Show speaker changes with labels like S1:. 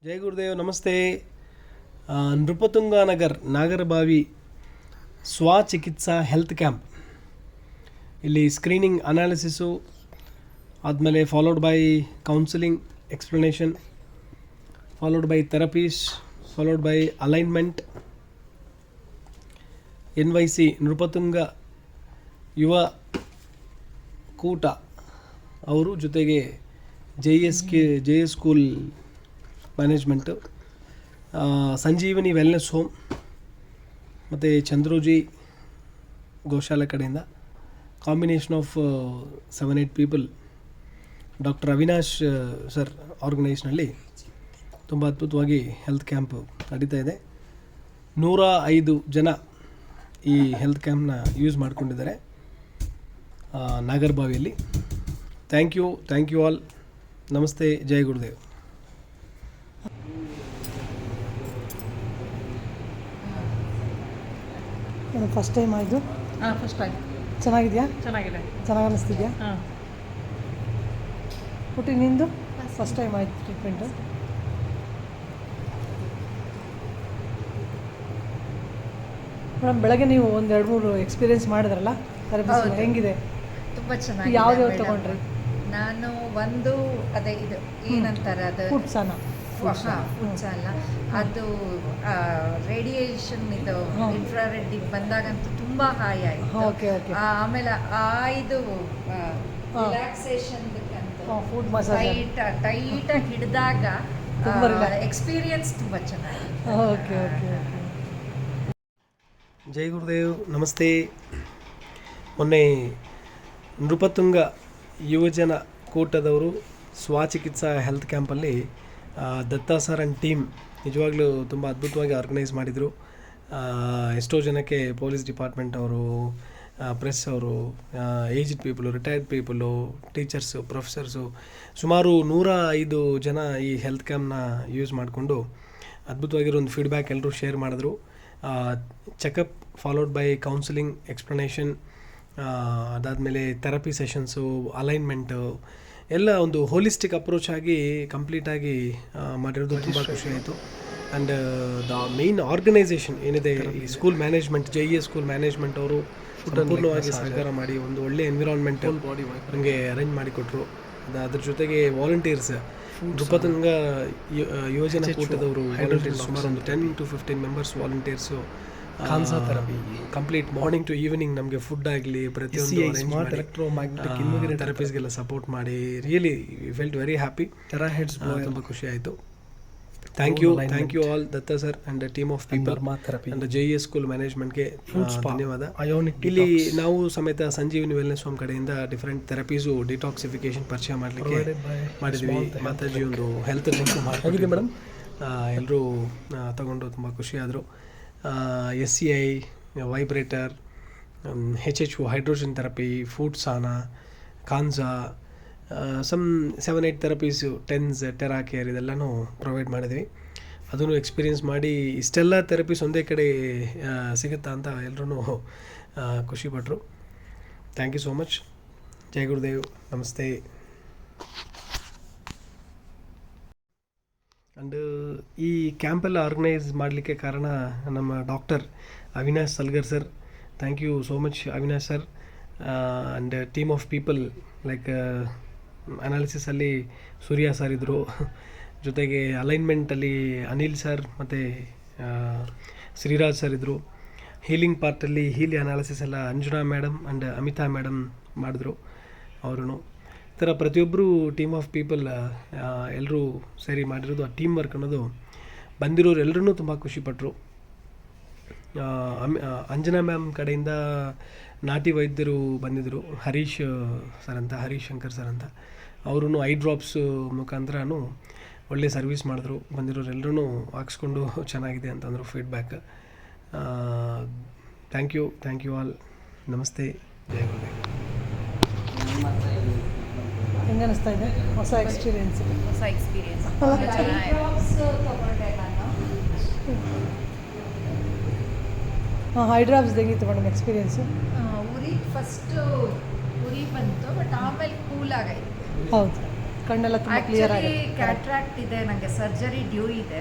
S1: ಜೈ ಗುರುದೇವ್. ನಮಸ್ತೆ. Nrupatunga Nagar Nagarabhavi Swachikitsa health camp. ಇಲ್ಲಿ screening analysis ಆದಮೇಲೆ followed by counselling explanation, followed by therapies, followed by alignment. NYC Nrupatunga Yuva Koota ಅವರು, ಜೊತೆಗೆ JS school management, Sanjeevani wellness home ಮತ್ತು ಚಂದ್ರೋಜಿ ಗೋಶಾಲೆ ಕಡೆಯಿಂದ combination of 7-8 people. Doctor Avinash sir ಆರ್ಗನೈಸ್ನಲ್ಲಿ ತುಂಬ ಅದ್ಭುತವಾಗಿ ಹೆಲ್ತ್ ಕ್ಯಾಂಪ್ ನಡೀತಾ ಇದೆ. 105 ಜನ ಈ ಹೆಲ್ತ್ ಕ್ಯಾಂಪ್ನ ಯೂಸ್ ಮಾಡ್ಕೊಂಡಿದ್ದಾರೆ ನಾಗರಬಾವಿಯಲ್ಲಿ. Thank you all. ನಮಸ್ತೆ. ಜೈ ಗುರುದೇವ್.
S2: ಫಸ್ಟ್ ಟೈಮ್ ಆಯಿತು.
S3: First time.
S2: ಚೆನ್ನಾಗಿದೆಯಾ?
S3: ಚೆನ್ನಾಗಿದೆ.
S2: ಚೆನ್ನಾಗಿ ಅನ್ನಿಸ್ತಿದ್ಯಾ?
S3: ಹಾಂ.
S2: ಹುಟ್ಟಿ ನಿಂದು ಫಸ್ಟ್ ಟೈಮ್ ಆಯಿತು ಟ್ರೀಟ್ಮೆಂಟು. ಮೇಡಮ್, ಬೆಳಗ್ಗೆ ನೀವು 1-2-3 ಎಕ್ಸ್ಪೀರಿಯೆನ್ಸ್ ಮಾಡಿದ್ರಲ್ಲ, ಥೆರಪಿಸ್ ಹೆಂಗಿದೆ?
S3: ತುಂಬ ಚೆನ್ನಾಗಿ.
S2: ಯಾವ್ದು ತೊಗೊಂಡ್ರಿ?
S3: ನಾನು ಒಂದು ಅದೇ ಇದು ಏನಂತಾರೆ ಅದು
S2: ಫುಡ್ಸಾನ
S3: ಫುಡ್ಸ್ ಅಲ್ಲ, ಅದು ರೇಡಿಯೇಷನ್ ಇದು ಇನ್ಫ್ರಾರೆಡ್ಡಿಗೆ ಬಂದಾಗಂತೂ ತುಂಬ ಹಾಯ್ ಆಯಿತು.
S2: Okay okay.
S3: ಆಮೇಲೆ ಇದು ರಿಲ್ಯಾಕ್ಸೇಷನ್
S2: ಫುಡ್ ಮಸಾಜ್
S3: ಟೈಟಾಗಿ ಹಿಡಿದಾಗ ಎಕ್ಸ್ಪೀರಿಯನ್ಸ್ ತುಂಬ ಚೆನ್ನಾಗಿದೆ.
S2: Okay okay okay.
S1: ಜೈ ಗುರುದೇವ್. ನಮಸ್ತೆ. ಮೊನ್ನೆ ನೃಪತುಂಗ ಯುವಜನ ಕೂಟದವರು ಸ್ವಚಿಕಿತ್ಸಾ ಹೆಲ್ತ್ ಕ್ಯಾಂಪಲ್ಲಿ ದತ್ತಾ ಸರ್ ಆ್ಯಂಡ್ ಟೀಮ್ ನಿಜವಾಗ್ಲೂ ತುಂಬ ಅದ್ಭುತವಾಗಿ ಆರ್ಗನೈಸ್ ಮಾಡಿದರು. ಎಷ್ಟೋ ಜನಕ್ಕೆ ಪೊಲೀಸ್ ಡಿಪಾರ್ಟ್ಮೆಂಟ್ ಅವರು, ಪ್ರೆಸ್ ಅವರು, aged people, retired people, teachers, professors, ಸುಮಾರು 105 ಜನ ಈ ಹೆಲ್ತ್ ಕ್ಯಾಂಪ್ನ ಯೂಸ್ ಮಾಡಿಕೊಂಡು ಅದ್ಭುತವಾಗಿರೋ ಒಂದು ಫೀಡ್ಬ್ಯಾಕ್ ಎಲ್ಲರೂ ಶೇರ್ ಮಾಡಿದ್ರು. Checkup followed by counselling explanation, ಅದಾದಮೇಲೆ ಥೆರಪಿ ಸೆಷನ್ಸು, ಅಲೈನ್ಮೆಂಟು ಎಲ್ಲ ಒಂದು ಹೋಲಿಸ್ಟಿಕ್ ಅಪ್ರೋಚ್ ಆಗಿ ಕಂಪ್ಲೀಟಾಗಿ ಮಾಡಿರೋದು ತುಂಬ ಖುಷಿ ಆಯಿತು. ಆ್ಯಂಡ್ ದ ಮೇನ್ ಆರ್ಗನೈಸೇಷನ್ ಏನಿದೆ, ಈ school management, JS school management ಅವರು ಸಂಪೂರ್ಣವಾಗಿ ಸಹಕಾರ ಮಾಡಿ ಒಂದು ಒಳ್ಳೆ ಎನ್ವಿರಾನ್ಮೆಂಟ್ ನಮಗೆ ಅರೇಂಜ್ ಮಾಡಿಕೊಟ್ರು. ಅದ್ರ ಜೊತೆಗೆ ವಾಲಂಟಿಯರ್ಸ್, ನೃಪತುಂಗ ಯೋಜನಾ ಕೂಟದವರು ವಾಲಂಟಿಯರ್ಸ್ ಸುಮಾರು ಒಂದು 10 to 15 members volunteers complete morning to evening ನಮಗೆ ಫುಡ್ ಆಗಲಿ ಪ್ರತಿಯೊಂದು ಥೆರಪೀಸ್ಗೆಲ್ಲ ಸಪೋರ್ಟ್ ಮಾಡಿ ರಿಯಲಿ ಫೆಲ್ಟ್ ವೆರಿ ಹ್ಯಾಪಿ. ತುಂಬ ಖುಷಿ ಆಯಿತು. Thank you all Datta sir and team of people and JS school ಮ್ಯಾನೇಜ್ಮೆಂಟ್ಗೆ ಧನ್ಯವಾದ. ಇಲ್ಲಿ ನಾವು ಸಮೇತ ಸಂಜೀವಿನಿ ವೆಲ್ನೆಸ್ ಹೋಮ್ ಕಡೆಯಿಂದ ಡಿಫ್ರೆಂಟ್ ಥೆರಪೀಸು, ಡಿಟಾಕ್ಸಿಫಿಕೇಶನ್ ಪರಿಚಯ ಮಾಡಲಿಕ್ಕೆ ಮಾಡಿದ್ವಿ. ಮಾತಾಜಿ ಒಂದು ಹೆಲ್ತ್ ಡ್ರಿಂಕ್ ಆಗಿದೆ ಮೇಡಮ್, ಎಲ್ಲರೂ ತಗೊಂಡು ತುಂಬ ಖುಷಿಯಾದರು. SCI, vibrator, HHO hydrogen therapy, food sauna, ಕಾನ್ಸಾ, ಸಮ್ 7-8 ಥೆರಪೀಸು, ಟೆನ್ಸ್, ಟೆರಾಕೇರ್ ಇದೆಲ್ಲನೂ ಪ್ರೊವೈಡ್ ಮಾಡಿದ್ವಿ. ಅದನ್ನು ಎಕ್ಸ್ಪೀರಿಯೆನ್ಸ್ ಮಾಡಿ ಇಷ್ಟೆಲ್ಲ ಥೆರಪೀಸ್ ಒಂದೇ ಕಡೆ ಸಿಗುತ್ತಾ ಅಂತ ಎಲ್ಲರೂ ಖುಷಿಪಟ್ಟರು. Thank you so much. ಜೈ ಗುರುದೇವ್. ನಮಸ್ತೆ. ಆ್ಯಂಡ್ ಈ ಕ್ಯಾಂಪೆಲ್ಲ ಆರ್ಗನೈಸ್ ಮಾಡಲಿಕ್ಕೆ ಕಾರಣ ನಮ್ಮ doctor Avinash Salgar sir. Thank you so much Avinash sir and team of people. Like ಅನಾಲಿಸಿಸಲ್ಲಿ ಸೂರ್ಯ ಸರ್ ಇದ್ದರು, ಜೊತೆಗೆ ಅಲೈನ್ಮೆಂಟಲ್ಲಿ ಅನಿಲ್ ಸರ್ ಮತ್ತು ಶ್ರೀರಾಜ್ ಸರ್ ಇದ್ದರು. ಹೀಲಿಂಗ್ ಪಾರ್ಟಲ್ಲಿ ಹೀಲಿ ಅನಾಲಿಸಿಸ್ ಎಲ್ಲ Anjana madam and Amita madam ಮಾಡಿದ್ರು ಅವರು. ಈ ಥರ ಪ್ರತಿಯೊಬ್ಬರು ಟೀಮ್ ಆಫ್ ಪೀಪಲ್ ಎಲ್ಲರೂ ಸೇರಿ ಮಾಡಿರೋದು, ಆ ಟೀಮ್ ವರ್ಕ್ ಅನ್ನೋದು ಬಂದಿರೋರು ಎಲ್ಲರೂ ತುಂಬ ಖುಷಿಪಟ್ಟರು. ಅಂಜನಾ ಮ್ಯಾಮ್ ಕಡೆಯಿಂದ ನಾಟಿ ವೈದ್ಯರು ಬಂದಿದ್ದರು, ಹರೀಶ್ ಶಂಕರ್ ಸರ್ ಅಂತ. ಅವರು ಐ ಡ್ರಾಪ್ಸ್ ಮುಖಾಂತರನೂ ಒಳ್ಳೆ ಸರ್ವಿಸ್ ಮಾಡಿದ್ರು. ಬಂದಿರೋರು ಎಲ್ಲರೂ ಹಾಕ್ಸ್ಕೊಂಡು ಚೆನ್ನಾಗಿದೆ ಅಂತಂದರು ಫೀಡ್ಬ್ಯಾಕ್. Thank you all. ನಮಸ್ತೆ. ಜೈ ಗುರುದೇವ್.
S2: ಹೆಂಗೆ ಅನಿಸ್ತಾ ಇದೆ? ಹೊಸ ಎಕ್ಸ್ಪೀರಿಯೆನ್ಸ್ ಹೈಡ್ರಾಪ್ಸ್ ಹೆಂಗಿತ್ತು ಮೇಡಮ್ ಎಕ್ಸ್ಪೀರಿಯೆನ್ಸು?
S3: ಉರಿ ಫಸ್ಟು ಉರಿ ಬಂತು, ಬಟ್ ಆಮೇಲೆ ಕೂಲ್ ಆಗೈತೆ.
S2: ಹೌದು. ಕಣ್ಣೆಲ್ಲ ತುಂಬ ಕ್ಲಿಯರ್ ಆಗಿದೆ
S3: ಕ್ಯಾಟ್ರಾಕ್ಟ್ ಇದೆ, ನನಗೆ ಸರ್ಜರಿ ಡ್ಯೂ ಇದೆ.